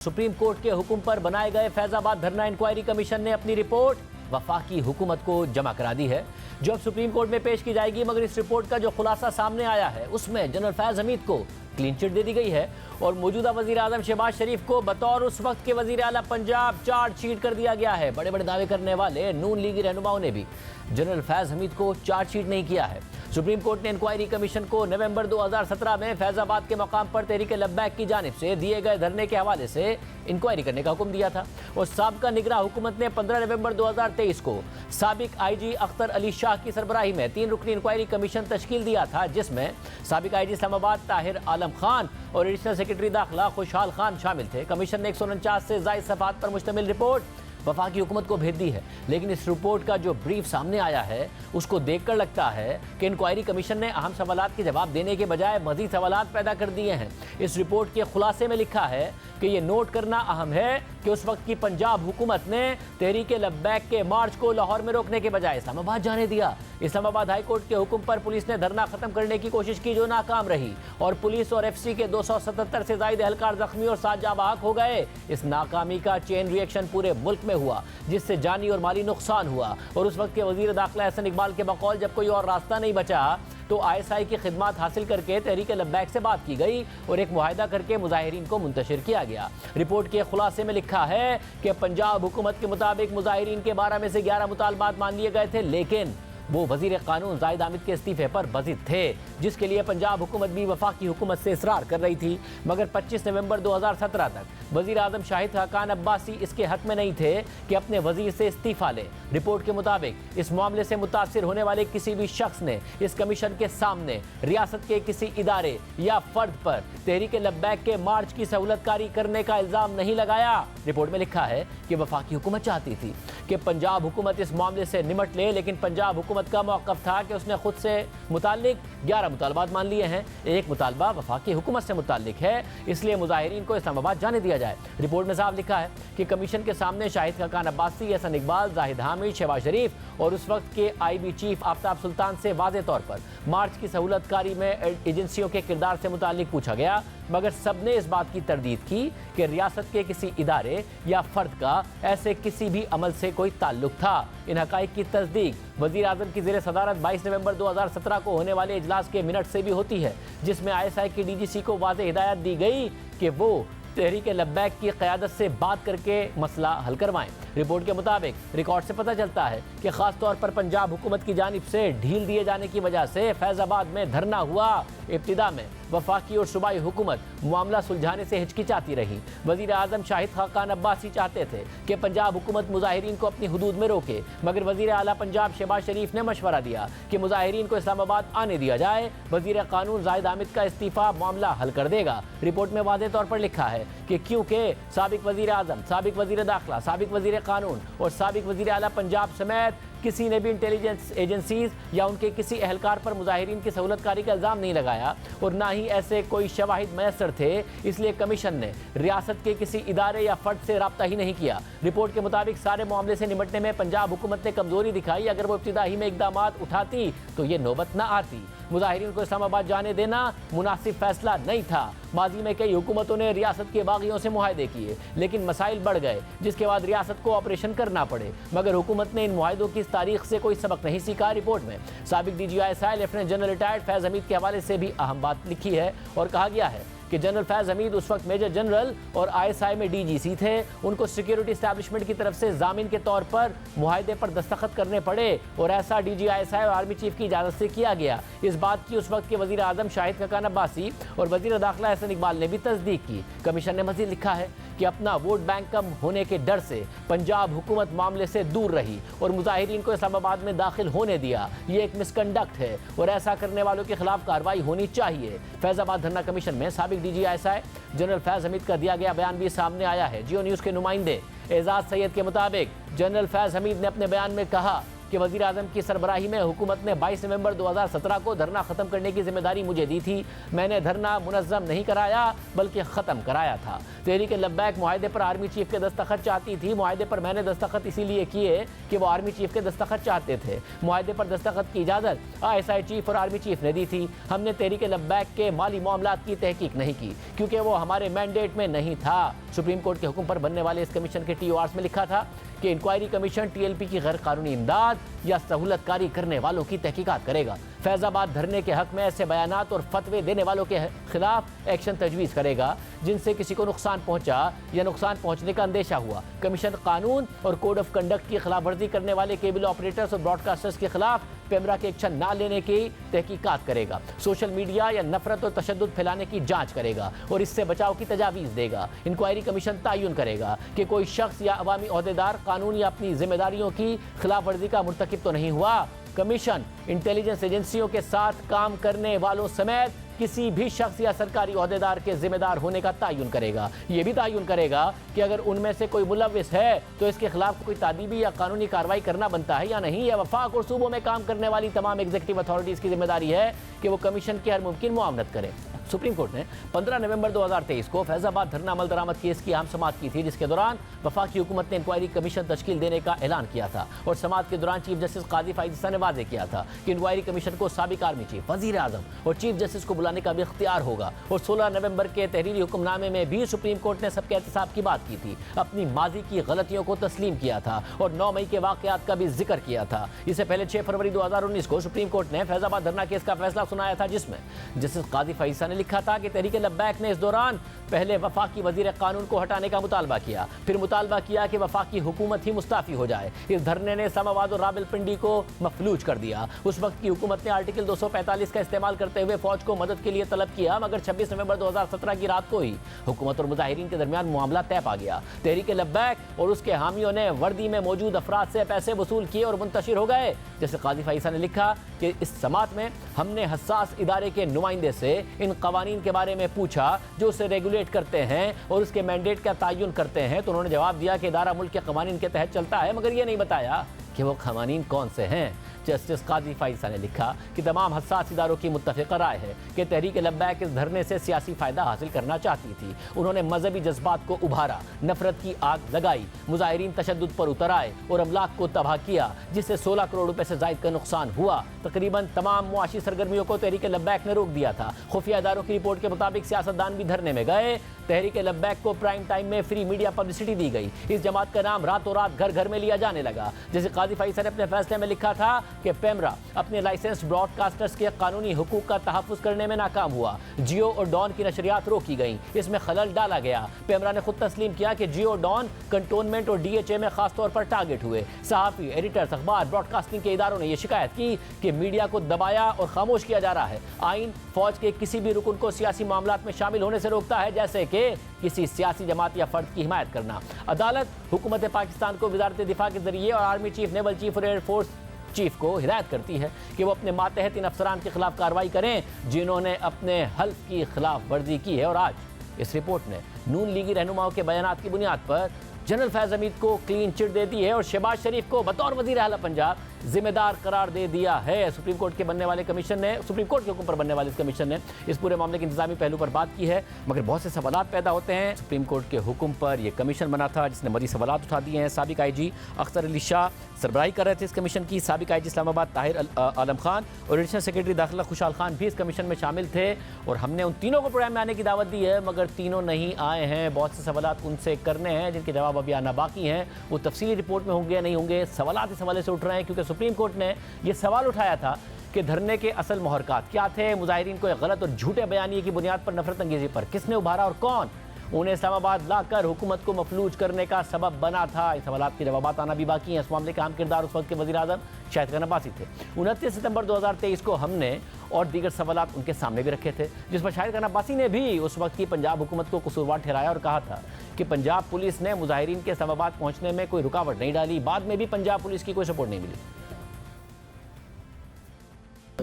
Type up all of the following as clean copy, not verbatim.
Supreme court के हुक्म पर बनाए गए फैजाबाद धरना इंक्वायरी कमीशन ने अपनी रिपोर्ट वफाकी हुकूमत को जमा करा दी है, जो अब सुप्रीम कोर्ट में पेश की जाएगी। मगर इस रिपोर्ट का जो खुलासा सामने आया है उसमें जनरल फैज हमीद को क्लीन चिट दे दी गई है और मौजूदा वजीर आजम शहबाज शरीफ को बतौर उस वक्त के वजीर आला पंजाब चार्जशीट कर दिया गया है। बड़े बड़े दावे करने वाले नून लीगी रहनुमाओं ने भी जनरल फैज हमीद को चार्जशीट नहीं किया है। सुप्रीम कोर्ट ने इंक्वायरी कमीशन को नवंबर 2017 में फैजाबाद के मकाम पर तहरीक लब्बैक की जानिब से दिए गए धरने के हवाले से इंक्वायरी करने का हुक्म दिया था और साबका निगरां हुकूमत ने 15 नवंबर 2023 को साबिक आईजी अख्तर अली शाह की सरबराही में 3 रुकनी इंक्वायरी कमीशन तश्कील दिया था, जिसमें साबिक आईजी इस्लामाबाद ताहिर आलम खान और एडिशनल सेक्रेटरी दाखिला खुशहाल खान शामिल थे। कमीशन ने 149 से ज़ायद सफ़हात पर मुश्तमिल रिपोर्ट वफाकी हुकूमत को भेज दी है, लेकिन इस रिपोर्ट का जो ब्रीफ सामने आया है उसको देखकर लगता है कि इंक्वायरी कमीशन ने अहम सवालात के जवाब देने के बजाय मज़ीद सवालात पैदा कर दिए हैं। इस रिपोर्ट के खुलासे में लिखा है कि ये नोट करना अहम है कि उस वक्त की पंजाब हुकूमत ने तहरीक लब्बैक के मार्च को लाहौर में रोकने के बजाय इस्लामाबाद जाने दिया। इस्लामाबाद हाई कोर्ट के हुक्म पर पुलिस ने धरना खत्म करने की कोशिश की, जो नाकाम रही और पुलिस और एफसी के 277 से ज़ायद एहलकार जख्मी और 7 जाँ बहक हो गए। इस नाकामी का चेन रिएक्शन पूरे मुल्क में हुआ, जिससे जानी और माली नुकसान हुआ और उस वक्त के वजीर दाखिला हसन इकबाल के बकौल जब कोई और रास्ता नहीं बचा तो ISI की खिदमात हासिल करके तहरीक लब्बैक से बात की गई और एक मुआहिदा करके मुजाहिरीन को मुंतशिर किया गया। रिपोर्ट के खुलासे में लिखा है कि पंजाब हुकूमत के मुताबिक मुजाहिरीन के 12 में से 11 मुतालबात मान लिए गए थे, लेकिन वो वजीर कानून जाहिद हामिद के इस्तीफे पर बजिद थे, जिसके लिए पंजाब हुकूमत भी वफाकी हुकूमत से इसरार कर रही थी। मगर 25 नवंबर 2017 तक वजीर आजम शाहिद खाकान अब्बासी इसके हक में नहीं थे कि अपने वजीर से इस्तीफा लें। रिपोर्ट के मुताबिक इस मामले से मुतासिर होने वाले किसी भी शख्स ने इस कमीशन के सामने रियासत के किसी इदारे या फर्द पर तहरीक लब्बैक के मार्च की सहूलतकारी करने का इल्ज़ाम नहीं लगाया। रिपोर्ट में लिखा है कि वफाकी हुकूमत चाहती थी कि पंजाब हुकूमत इस मामले से निमट ले, लेकिन पंजाब हुकूमत का मौक़िफ़ था कि उसने खुद से मुताल्लिक 11 मुतालबात मान लिए हैं। एक मुतालबा वफाकी हुकूमत से मुताल्लिक है, इसलिए मुजाहिरीन को इस्लामाबाद जाने दिया जाए। रिपोर्ट में साफ लिखा है कि कमीशन के सामने शाहिद खाकान अब्बासी, हसन इकबाल, जाहिद हामिद, शहबाज शरीफ और उस वक्त के IB चीफ आफ्ताब सुल्तान से वाज़े तौर पर मार्च की सहूलतकारी में एजेंसियों के किरदार से मुताल्लिक पूछा गया, मगर सबने इस बात की तरदीद की कि रियासत के किसी इदारे या फर्द का ऐसे किसी भी अमल से कोई ताल्लुक था। इन हक़ाइक़ की तस्दीक वज़ीर आज़म की ज़ेर सदारत 22 नवंबर 2017 को होने वाले इजलास के मिनट से भी होती है, जिसमें ISI की DGC को वाज़ेह हिदायत दी गई कि वो तहरीक लब्बैक की क़यादत से बात करके मसला हल करवाएं। रिपोर्ट के मुताबिक रिकॉर्ड से पता चलता है कि ख़ास तौर पर पंजाब हुकूमत की जानिब से ढील दिए जाने की वजह से फैज़ाबाद में धरना हुआ। इब्तिदा में वफाकी और सूबाई हुकूमत मामला सुलझाने से हिचकिचाती रही। वज़ीर आज़म शाहिद खाकान अब्बासी चाहते थे कि पंजाब हुकूमत मुजाहिरीन को अपनी हुदूद में रोके, मगर वज़ीर आला पंजाब शहबाज शरीफ ने मशवरा दिया कि मुजाहिरीन को इस्लामाबाद आने दिया जाए। वज़ीर कानून जाहिद हामिद का इस्तीफ़ा मामला हल कर देगा। रिपोर्ट में वाज़ेह तौर पर लिखा है कि क्योंकि साबिक वज़ीर आज़म, साबिक वज़ीर दाखिला, साबिक वज़ीर कानून और साबिक वज़ीर आला पंजाब समेत किसी ने भी इंटेलिजेंस एजेंसीज या उनके किसी एहलकार पर मुजाहिरीन की सहूलतकारी का इल्ज़ाम नहीं लगाया और ना ही ऐसे कोई शवाहिद मैसर थे, इसलिए कमीशन ने रियासत के किसी इदारे या फर्द से रब्ता ही नहीं किया। रिपोर्ट के मुताबिक सारे मामले से निपटने में पंजाब हुकूमत ने कमजोरी दिखाई। अगर वो इब्तिदा ही में इक़दामात उठाती तो ये नौबत ना आती। मुजाहिरीन को इस्लामाबाद जाने देना मुनासिब फैसला नहीं था। माजी में कई हुकूमतों ने रियासत के बागियों से मुआहदे किए, लेकिन मसाइल बढ़ गए, जिसके बाद रियासत को ऑपरेशन करना पड़े, मगर हुकूमत ने इन मुआहदों की तारीख से कोई सबक नहीं सीखा। रिपोर्ट में साबिक DG ISI lieutenant general retired Faiz Hamid के हवाले से भी अहम बात लिखी है और कहा गया है कि जनरल फैज हमीद उस वक्त मेजर जनरल और ISI में DGC थे। उनको सिक्योरिटी एस्टैब्लिशमेंट की तरफ से जामीन के तौर पर मुआहदे पर दस्तखत करने पड़े और ऐसा DG ISI और आर्मी चीफ की इजाज़त से किया गया। इस बात की उस वक्त के वज़ीर आज़म शाहिद खाकान अब्बासी और वज़ीर दाखिला हसन इकबाल ने भी तस्दीक की। कमीशन ने मज़ीद लिखा है कि अपना वोट बैंक कम होने के डर से पंजाब हुकूमत मामले से दूर रही और मुजाहिरीन को इस्लामाबाद में दाखिल होने दिया। ये एक मिसकंडक्ट है और ऐसा करने वालों के खिलाफ कार्रवाई होनी चाहिए। फैज़ाबाद धरना कमीशन में साबिक DG ISI general Faiz Hamid का दिया गया बयान भी सामने आया है। जियो न्यूज़ के नुमाइंदे एजाज सैयद के मुताबिक जनरल फैज हमीद ने अपने बयान में कहा कि वज़ीर आज़म की सरबराही में हुकूमत ने 22 नवंबर 2017 को धरना ख़त्म करने की जिम्मेदारी मुझे दी थी। मैंने धरना मुनज़्ज़म नहीं कराया बल्कि ख़त्म कराया था। तहरीक लब्बैक मुआहदे पर आर्मी चीफ के दस्तखत चाहती थी। मुआहदे पर मैंने दस्तखत इसीलिए किए कि वो आर्मी चीफ के दस्तखत चाहते थे। मुआहदे पर दस्तखत की इजाज़त ISI चीफ और आर्मी चीफ ने दी थी। हमने तहरीक लब्बैक के माली मामलात की तहकीक नहीं की क्योंकि वो हमारे मैंडेट में नहीं था। सुप्रीम कोर्ट के हुक्म पर बनने वाले इस कमीशन के TORs में लिखा था कि इंक्वायरी कमीशन TLP की गैर कानूनी इमदाद या सहूलतकारी करने वालों की तहकीकात करेगा। फैजाबाद धरने के हक में ऐसे बयानात और फतवे देने वालों के खिलाफ एक्शन तजवीज़ करेगा जिनसे किसी को नुकसान पहुंचा या नुकसान पहुंचने का अंदेशा हुआ। कमीशन कानून और कोड ऑफ कंडक्ट की खिलाफवर्जी करने वाले केबल ऑपरेटर्स और ब्रॉडकास्टर्स के खिलाफ पेमरा के एक्शन ना लेने की तहकीकात करेगा। सोशल मीडिया या नफरत और तशद्दुद फैलाने की जांच करेगा और इससे बचाव की तजावीज़ देगा। इंक्वायरी कमीशन तयन करेगा कि कोई शख्स या अवामी ओहदेदार कानून या अपनी जिम्मेदारियों की खिलाफवर्जी का मुर्तकिब तो नहीं हुआ। कमीशन इंटेलिजेंस एजेंसियों के साथ काम करने वालों समेत किसी भी शख्स या सरकारी ओहदेदार के जिम्मेदार होने का तयन करेगा। यह भी तयन करेगा कि अगर उनमें से कोई मुलव्विस है तो इसके खिलाफ कोई तादीबी या कानूनी कार्रवाई करना बनता है या नहीं। या वफाक और सूबों में काम करने वाली तमाम एग्जीक्यूटिव अथॉरिटीज़ की जिम्मेदारी है कि वो कमीशन की हर मुमकिन मुआवनत करें। सुप्रीम कोर्ट ने 15 नवंबर 2023 को फैजाबाद धरना अमल दरामद केस की आम समाअत की थी, जिसके दौरान वफाकी हुकूमत ने इंक्वायरी कमीशन तश्कील देने का ऐलान किया था और समाअत के दौरान चीफ जस्टिस काजी फाइज़ ने वाज़ेह किया था कि इंक्वायरी कमीशन को साबिक आर्मी चीफ, वज़ीर आज़म और चीफ जस्टिस को बुलाने का भी इख्तियार होगा। और 16 नवंबर के तहरीरी हुक्मनामे में भी सुप्रीम कोर्ट ने सबके एहतसाब की बात की थी, अपनी माजी की गलतियों को तस्लीम किया था और 9 मई के वाक़यात का भी जिक्र किया था। इससे पहले 6 फरवरी 2019 को सुप्रीम कोर्ट ने फैजाबाद धरना केस का फैसला सुनाया था, जिसमें जस्टिस काजी फाइज़ ने लिखा था कि तहरीक लब्बैक ने इस दौरान पहले वफाकी वजीर कानून को हटाने का मुतालबा किया, फिर मुतालबा किया कि वफाकी हुकूमत ही मुस्ताफी हो जाए। इस धरने ने इस्लामाबाद और रावलपिंडी को मफलूज कर दिया। उस वक्त की हुकूमत ने आर्टिकल 245 का इस्तेमाल करते हुए फौज को मदद के लिए तलब किया, मगर 26 नवंबर 2017 की रात को ही हुकूमत और मुजाहिरीन के दरमियान मामला तय पा गया। तहरीक लब्बैक और उसके हामियों ने वर्दी में मौजूद अफराद से पैसे वसूल किए और मुंतशिर हो गए। जैसे काजी फाइज़ ने लिखा कि इस समाअत में हमने हसास इदारे के नुमाइंदे से इन कवानीन के बारे में पूछा जो उसे रेगुलेट करते हैं और उसके मैंडेट का तयन करते हैं, तो उन्होंने जवाब दिया कि इदारा मुल्क के कवानीन के तहत चलता है, मगर ये नहीं बताया कि वो कवानीन कौन से हैं। जस्टिस काजी फाइज़ ने लिखा कि तमाम हसास इदारों की मुत्तफ़िक़ा राय है कि तहरीक लब्बैक इस धरने से सियासी फ़ायदा हासिल करना चाहती थी। उन्होंने मजहबी जज्बात को उभारा, नफरत की आग लगाई, मुजाहिरीन तशद्दुद पर उतर आए और अमलाक को तबाह किया, जिससे 16 करोड़ रुपए से ज़ायद का नुकसान हुआ। तकरीबन तमाम मुआशी सरगर्मियों को तहरीक लब्बैक ने रोक दिया था। खुफिया इदारों की रिपोर्ट के मुताबिक सियासतदान भी धरने में गए। तहरीक लब्बैक को प्राइम टाइम में फ्री मीडिया पब्लिसिटी दी गई। इस जमात का नाम रातों रात घर घर में लिया जाने लगा। जैसे काजी फाइज़ ने अपने फैसले में लिखा था कि पेमरा अपने लाइसेंस ब्रॉडकास्टर्स के कानूनी हुकूक का तहफ़्फ़ुज़ करने में नाकाम हुआ। जियो और डॉन की नशरियात रोकी गई, इसमें खलल डाला गया। पेमरा ने खुद तस्लीम किया कि जियो और डॉन कंटोनमेंट और DHA में खासतौर पर टारगेट हुए। सहाफ़ी, एडिटर्स, अखबार, ब्रॉडकास्टिंग के इदारों ने यह शिकायत की कि मीडिया को दबाया और खामोश किया जा रहा है। आइन फौज के किसी भी रुकन को सियासी मामलात में शामिल होने से रोकता है, जैसे कि किसी सियासी जमात या फर्द की हिमायत करना। अदालत हुकूमत पाकिस्तान को वज़ारत दिफा के जरिए और आर्मी चीफ, नेवल चीफ और एयरफोर्स चीफ को हिदायत करती है कि वो अपने मातहत इन अफसरान के खिलाफ कार्रवाई करें जिन्होंने अपने हल्फ की खिलाफ वर्जी की है। और आज इस रिपोर्ट ने नून लीगी रहनुमाओं के बयानात की बुनियाद पर जनरल फैज़ हमीद को क्लीन चिट दे दी है और शहबाज शरीफ को बतौर वज़ीर आला पंजाब जिम्मेदार करार दे दिया है। सुप्रीम कोर्ट के बनने वाले कमीशन ने, सुप्रीम कोर्ट के हुक्म पर बनने वाले इस कमीशन ने इस पूरे मामले के इंतजामी पहलू पर बात की है, मगर बहुत से सवालात पैदा होते हैं। सुप्रीम कोर्ट के हुक्म पर यह कमीशन बना था जिसने मज़ीद सवालात उठा दिए हैं। साबिक IG अख्तर अली शाह सरबराही कर रहे थे इस कमीशन की। साबिक IG इस्लामाबाद ताहिर आलम खान और एडिशनल सेक्रेटरी दाखिला खुशहाल खान भी इस कमीशन में शामिल थे और हमने उन तीनों को प्रोग्राम में आने की दावत दी है, मगर तीनों नहीं आए हैं। बहुत से सवालात उनसे करने हैं जिनके जवाब अभी आना बाकी हैं। वो तफसीली रिपोर्ट में होंगे नहीं होंगे, सवालात इस हवाले से उठ रहे हैं क्योंकि सुप्रीम कोर्ट ने यह सवाल उठाया था कि धरने के असल मुहरकात क्या थे, मुजाहिरीन को एक गलत और झूठे बयानिए की बुनियाद पर नफरत अंगेजी पर किसने उभारा और कौन उन्हें इस्लामाबाद लाकर हुकूमत को मफलूज करने का सबब बना था। इस सवालात के जवाब आना भी बाकी हैं। इस मामले के अहम किरदार उस वक्त के वज़ीर आज़म शाहिद खान अब्बासी थे। 29 सितंबर 2023 को हमने और दीगर सवालात उनके सामने भी रखे थे, जिस पर शाहिद खान अब्बासी ने भी उस वक्त की पंजाब हुकूमत को कसूरवार ठहराया और कहा था कि पंजाब पुलिस ने मुजाहिरीन के इस्लामाबाद पहुँचने में कोई रुकावट नहीं डाली। बाद में भी पंजाब पुलिस की कोई सपोर्ट नहीं मिली।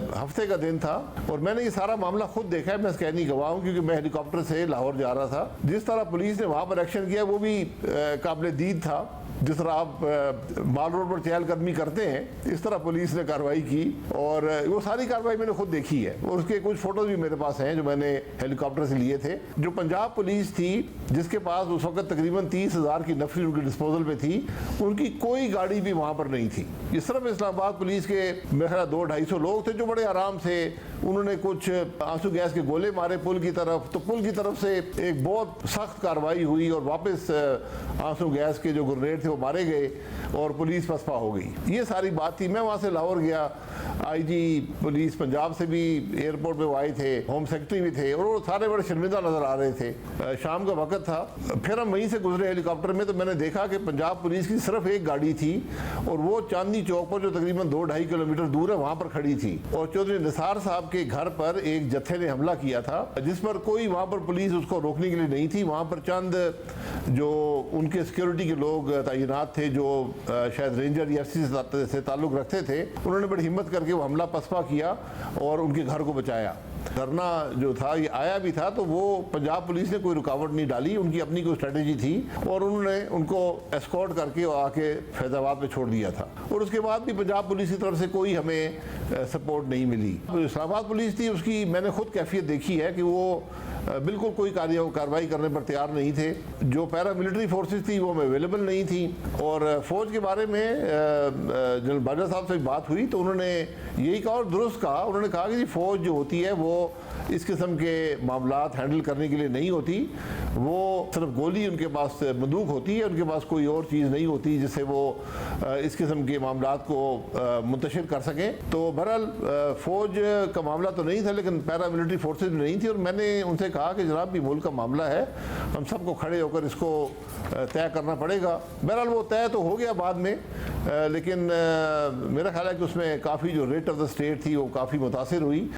हफ्ते का दिन था और मैंने ये सारा मामला खुद देखा है। मैं इसका नहीं गवाह हूँ क्योंकि मैं हेलीकॉप्टर से लाहौर जा रहा था। जिस तरह पुलिस ने वहाँ पर एक्शन किया वो भी काबिल दीद था। जिस तरह आप माल रोड पर चहलकदमी करते हैं इस तरह पुलिस ने कार्रवाई की और वो सारी कार्रवाई मैंने खुद देखी है और उसके कुछ फोटोज भी मेरे पास हैं जो मैंने हेलीकॉप्टर से लिए थे। जो पंजाब पुलिस थी जिसके पास उस वक्त तकरीबन 30,000 की नफरी उनके डिस्पोजल में थी, उनकी कोई गाड़ी भी वहाँ पर नहीं थी। इस तरफ इस्लामाबाद पुलिस के मेरे ख्याल 200-250 लोग थे जो बड़े आराम से उन्होंने कुछ आंसू गैस के गोले मारे पुल की तरफ, तो पुल की तरफ से एक बहुत सख्त कार्रवाई हुई और वापस आंसू गैस के जो ग्रेनेड थे वो मारे गए और पुलिस पसपा हो गई। ये सारी बात थी। मैं वहाँ से लाहौर गया, आईजी पुलिस पंजाब से भी एयरपोर्ट पे वो आए थे, होम सेक्रेटरी भी थे और वो सारे बड़े शर्मिंदा नजर आ रहे थे। शाम का वक्त था, फिर हम वहीं से गुजरे हेलीकॉप्टर में, तो मैंने देखा कि पंजाब पुलिस की सिर्फ एक गाड़ी थी और वो चांदनी चौक पर जो तकरीबन 2-2.5 किलोमीटर दूर है वहाँ पर खड़ी थी और चौधरी निसार साहब के घर पर एक जत्थे ने हमला किया था, जिस पर कोई वहाँ पर पुलिस उसको रोकने के लिए नहीं थी। वहाँ पर चंद जो उनके सिक्योरिटी के लोग तैनात थे जो शायद रेंजर या एससी से ताल्लुक़ रखते थे, उन्होंने बड़ी हिम्मत करके वो हमला पसपा किया और उनके घर को बचाया। धरना जो था ये आया भी था तो वो पंजाब पुलिस ने कोई रुकावट नहीं डाली, उनकी अपनी कोई स्ट्रेटेजी थी और उन्होंने उनको एस्कॉर्ट करके आके फैजाबाद में छोड़ दिया था और उसके बाद भी पंजाब पुलिस की तरफ से कोई हमें सपोर्ट नहीं मिली। तो इस्लामाबाद पुलिस थी, उसकी मैंने खुद कैफियत देखी है कि वो बिल्कुल कोई कार्रवाई करने पर तैयार नहीं थे। जो पैरा मिलिट्री फोर्सेस थी वो अवेलेबल नहीं थी और फ़ौज के बारे में जनरल बाजवा साहब से बात हुई तो उन्होंने यही कहा और दुरुस्त कहा। उन्होंने कहा कि जी फ़ौज जो होती है वो इस किस्म के मामलात हैंडल करने के लिए नहीं होती, वो सिर्फ गोली उनके पास बंदूक होती है, उनके पास कोई और चीज़ नहीं होती जिससे वो इस किस्म के मामलात को मुंतशिर कर सकें। तो बहरहाल फ़ौज का मामला तो नहीं था लेकिन पैरा मिलिट्री फोर्सेज भी नहीं थी और मैंने उनसे कहा कि जनाब भी मुल्क का मामला है, हम सबको खड़े होकर इसको तय करना पड़ेगा। बहरहाल वो तय तो हो गया बाद में, लेकिन मेरा ख्याल है कि उसमें काफ़ी जो रेट ऑफ द स्टेट थी वो काफ़ी मुतासिर हुई।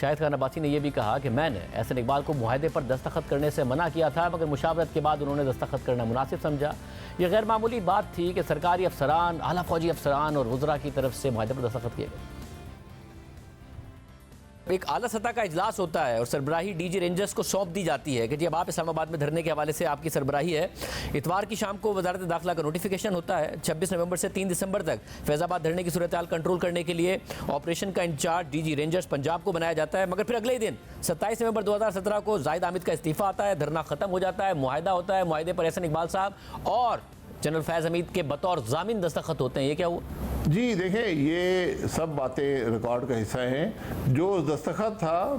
शाहिद खान अब्बासी ने यह भी कहा कि मैंने एहसन इकबाल को मुआहदे पर दस्तखत करने से मना किया था मगर मुशावरत के बाद उन्होंने दस्तखत करना मुनासिब समझा। यह गैर मामूली बात थी कि सरकारी अफसरान, आला फौजी अफसरान और वज़रा की तरफ से मुआहदे पर दस्तखत किए गए। एक आला सतह का इजलास होता है और सरबराही डीजी रेंजर्स को सौंप दी जाती है कि जी अब आप इस्लामाबाद में धरने के हवाले से आपकी सरबराही है। इतवार की शाम को वजारत दाखिला का नोटिफिकेशन होता है। 26 नवंबर से 3 दिसंबर तक फैज़ाबाद धरने की सूरत हाल कंट्रोल करने के लिए ऑपरेशन का इंचार्ज डीजी रेंजर्स पंजाब को बनाया जाता है। मगर फिर अगले ही दिन 27 नवंबर 2017 को जाहिद हामिद का इस्तीफा आता है, धरना खत्म हो जाता है, मुआहदा होता है। मुआहदे पर एहसन इकबाल साहब और जनरल फैज़ हमीद के बतौर जामिन दस्तखत होते हैं। ये क्या हुआ? जी देखें, ये सब बातें रिकॉर्ड का हिस्सा हैं। जो दस्तखत था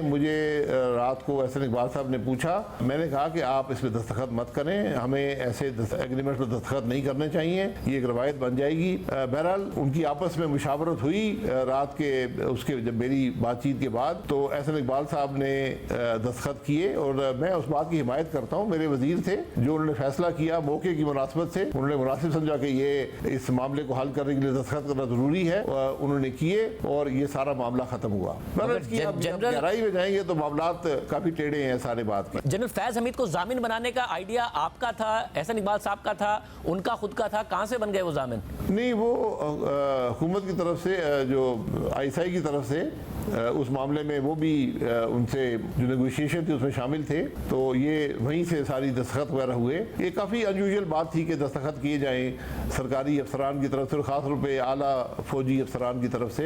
मुझे रात को एहसन इकबाल साहब ने पूछा, मैंने कहा कि आप इस पर दस्तखत मत करें, हमें ऐसे एग्रीमेंट पर दस्तखत नहीं करने चाहिए, ये एक रवायत बन जाएगी। बहरहाल उनकी आपस में मुशावरत हुई रात के उसके जब मेरी बातचीत के बाद, तो एहसन इकबाल साहब ने दस्तखत किए और मैं उस बात की हिमायत करता हूँ। मेरे वजीर थे जो उन्होंने फैसला किया मौके की मुनासबत से, उन्होंने मुनासिब समझा कि ये इस मामले को हल करने के लिए दस्तखत करना जरूरी है, उन्होंने किए और ये सारा मामला खत्म हुआ। गहराई में जाएंगे तो मामलात काफी टेढ़े हैं सारे बात के। जनरल फैज हमीद को जामिन बनाने का आइडिया आपका था, एहसन इकबाल साहब का था, उनका खुद का था? कहां से बन गए वो जामिन? नहीं, वो हुकूमत की तरफ से जो आईएसआई की तरफ से उस मामले में वो भी उनसे जो नेगोशिएशन थी उसमें शामिल थे, तो ये वहीं से सारी दस्तखत वगैरह हुए। ये काफ़ी अनयूजुअल बात थी कि दस्तखत किए जाएं सरकारी अफसरान की तरफ से, खासतौर पे आला फौजी अफसरान की तरफ से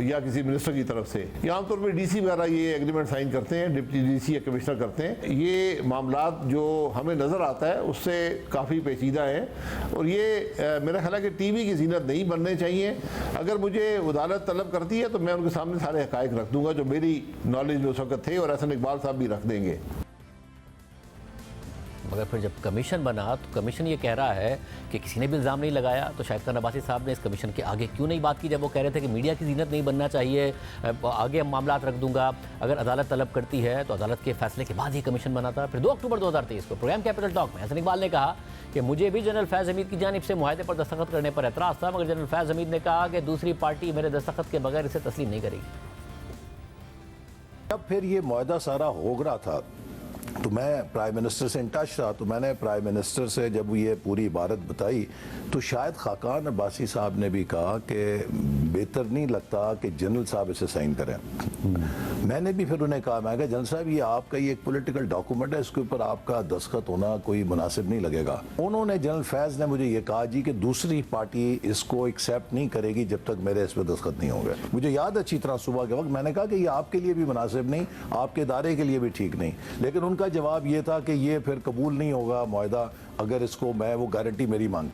या किसी मिनिस्टर की तरफ से। ये आमतौर पर डीसी वगैरह ये एग्रीमेंट साइन करते हैं, डिप्टी डीसी या कमिश्नर करते हैं। ये मामलात जो हमें नज़र आता है उससे काफ़ी पेचीदा है और ये मेरा ख्याल है कि टीवी की जीनत नहीं बनने चाहिए। अगर मुझे अदालत तलब करती है तो मैं उनके सामने सारे हकायक रख दूंगा जो मेरी नॉलेज में उस वक्त थे और एहसन इकबाल साहब भी रख देंगे। मगर फिर जब कमीशन बना तो कमीशन ये कह रहा है कि किसी ने भी इल्ज़ाम नहीं लगाया, तो शाहिद खान अब्बासी साहब ने इस कमीशन के आगे क्यों नहीं बात की जब वो कह रहे थे कि मीडिया की जीनत नहीं बनना चाहिए, आगे हम मामलात रख दूंगा, अगर अदालत तलब करती है तो अदालत के फैसले के बाद ही कमीशन बना था। फिर 2 अक्टूबर 2023 को प्रोग्राम कैपिटल टॉक में एहसन इकबाल ने कहा कि मुझे भी जनरल फैज़ हमीद की जानिब से मुआहदे पर दस्तखत करने पर एतराज़ था, मगर जनरल फैज़ हमीद ने कहा कि दूसरी पार्टी मेरे दस्तखत के बगैर इसे तस्लीम नहीं करेगी। जब फिर ये मुआहदा सारा हो रहा था तो मैं प्राइम मिनिस्टर से इन टच था, तो मैंने प्राइम मिनिस्टर से जब ये पूरी इबारत बताई तो शायद खाकान अब्बासी साहब ने भी कहा कि बेहतर नहीं लगता कि जनरल साहब इसे साइन करें। मैंने भी फिर उन्हें कहा, मैं जनरल साहब ये आपका ये एक पॉलिटिकल डॉक्यूमेंट है, इसके ऊपर आपका दस्तखत होना कोई मुनासिब नहीं लगेगा। उन्होंने जनरल फैज़ ने मुझे ये कहा जी कि दूसरी पार्टी इसको एक्सेप्ट नहीं करेगी जब तक मेरे इस पर दस्तखत नहीं होंगे। मुझे याद अच्छी तरह सुबह के वक्त मैंने कहा कि ये आपके लिए भी मुनासिब नहीं, आपके इदारे के लिए भी ठीक नहीं, लेकिन उनका जवाब ये था कि ये फिर कबूल नहीं होगा मुआहदा अगर इसको मैं वो गारंटी मेरी मांग।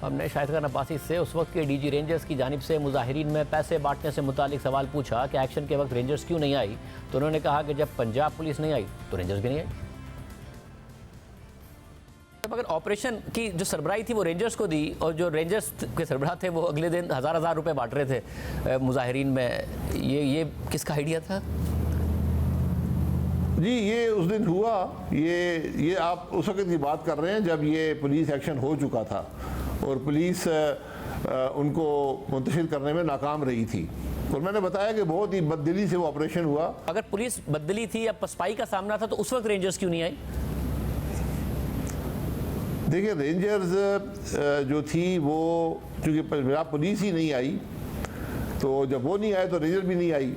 हमने शाहिद खान अब्बासी से उस वक्त के डीजी रेंजर्स की जानिब से मुजाहिरीन में पैसे बांटने से मुतालिक सवाल पूछा कि एक्शन के वक्त रेंजर्स क्यों नहीं आई, तो उन्होंने कहा कि जब पंजाब पुलिस नहीं आई तो रेंजर्स भी नहीं आई। अगर ऑपरेशन की जो सरबराही थी वो रेंजर्स को दी और जो रेंजर्स के सरबराह थे वो अगले दिन हज़ार रुपए बांट रहे थे मुजाहिरीन में, ये किसका आइडिया था? जी ये उस दिन हुआ, ये आप उस वक्त की बात कर रहे हैं जब ये पुलिस एक्शन हो चुका था और पुलिस उनको मुंतशिर करने में नाकाम रही थी। और मैंने बताया कि बहुत ही बददिली से वो ऑपरेशन हुआ। अगर पुलिस बददिली थी या पसपाई का सामना था तो उस वक्त रेंजर्स क्यों नहीं आई? देखिए रेंजर्स जो थी वो चूँकि पंजाब पुलिस ही नहीं आई, तो जब वो नहीं आए तो रेंजर भी नहीं आई।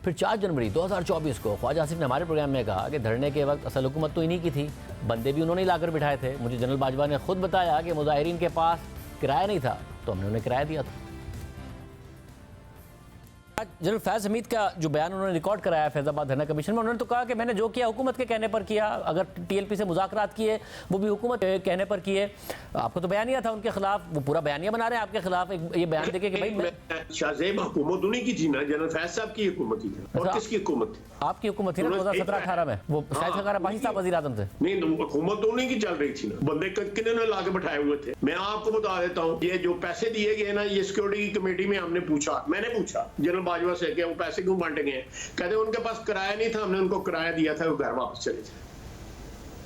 फिर 4 जनवरी 2024 को ख्वाजा आसिफ ने हमारे प्रोग्राम में कहा कि धरने के वक्त असल हुकूमत तो इन्हीं की थी, बंदे भी उन्होंने लाकर बिठाए थे। मुझे जनरल बाजवा ने खुद बताया कि मुजाहिरीन के पास किराया नहीं था तो हमने उन्हें किराया दिया था। आज जनरल फैज़ हमीद का जो बयान उन्होंने रिकॉर्ड कराया फैज़ाबाद धरना कमीशन में, उन्होंने तो कहा कि मैंने जो किया हुकूमत के कहने पर किया, अगर टीएलपी से मुज़ाकरात किए वो भी हुकूमत के कहने पर किए। आपको तो बयानिया था उनके खिलाफ, वो पूरा बयानिया बना रहे हैं आपके खिलाफ। ये बयान देके कि भाई शाहजेब हुकूमत उन्हीं की थी ना, जनरल फैज साहब की हुकूमत थी। और किसकी हुकूमत थी? आपकी हुकूमत थी ना 2017-18 में, वो शाहिद खान अब्बासी साहब वज़ीर आज़म थे। नहीं, हुकूमत तो उन्हीं की चल रही थी ना, बंदे किन्होंने लाके बैठाए हुए थे। मैं आपको बता देता हूँ, ये जो पैसे दिए गए ना, ये सिक्योरिटी की कमेटी में हमने पूछा, मैंने पूछा जनरल बाजवा से कि वो पैसे क्यों बांटे गए? कहते उनके पास किराया नहीं था, हमने उनको किराया दिया था, वो घर वापस चले थे।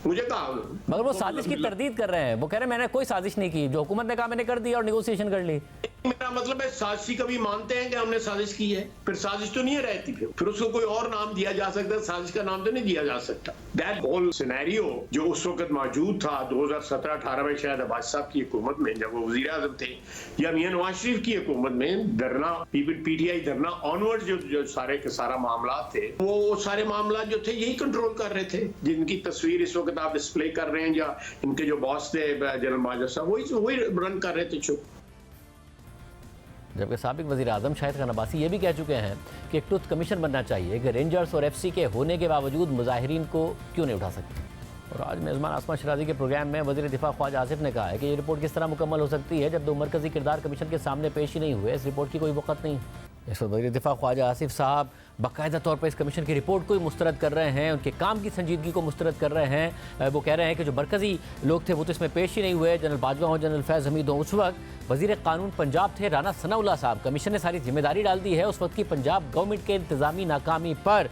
मुझे कहा मगर वो साजिश की तरदीद कर रहे हैं, वो कह रहे हैं मैंने कोई साजिश नहीं की, जो हुकूमत ने कहा मैंने कर दिया और नेगोशिएशन कर ली। मेरा मतलब है साजिश कभी मानते हैं कि हमने साजिश की है? फिर साजिश तो नहीं रहती, फिर उसको कोई और नाम दिया जा सकता है, साजिश का नाम तो नहीं दिया जा सकता। दैट होल सिनेरियो जो उस वक्त मौजूद था 2017-18 में, शायद अब्बासी साहब की हुकूमत में जब वो वज़ीर आज़म थे, या मियां नवाज शरीफ की हुकूमत में, धरना पीटीआई धरना ऑनवर्ड जो सारे के सारा मामला थे, वो सारे मामला जो थे यही कंट्रोल कर रहे थे, जिनकी तस्वीर इस वक्त आप डिस्प्ले कर रहे हैं, या इनके जो बॉस थे जनरल बाजवा साहब वही रन कर रहे थे चुप। जबकि साबिक वज़ीर आज़म शाहिद खान अब्बासी ये भी कह चुके हैं कि एक ट्रुथ कमीशन बनना चाहिए कि रेंजर्स और एफसी के होने के बावजूद मुजाहिरीन को क्यों नहीं उठा सकते। और आज मेज़बान आसमा शराजी के प्रोग्राम में वज़ीर दिफा ख्वाजा आसिफ ने कहा है कि ये रिपोर्ट किस तरह मुकम्मल हो सकती है जब 2 मरकज़ी किरदार कमीशन के सामने पेश ही नहीं हुए। इस रिपोर्ट की कोई वक़्त नहीं। इस वक्त वज़ीर दिफा ख्वाजा आसिफ साहब बाकायदा तौर पर इस कमीशन की रिपोर्ट को ही मुस्तरद कर रहे हैं, उनके काम की संजीदगी को मुस्तरद कर रहे हैं। वो कह रहे हैं कि जो मरकज़ी लोग थे वो तो इसमें पेश ही नहीं हुए, जनरल बाजवा हो, जनरल फैज़ हमीद हो। उस वक्त वज़ीर कानून पंजाब थे राना सनाउल्लाह साहब, कमीशन ने सारी जिम्मेदारी डाल दी है उस वक्त की पंजाब गवर्नमेंट के इंतज़ामी नाकामी पर।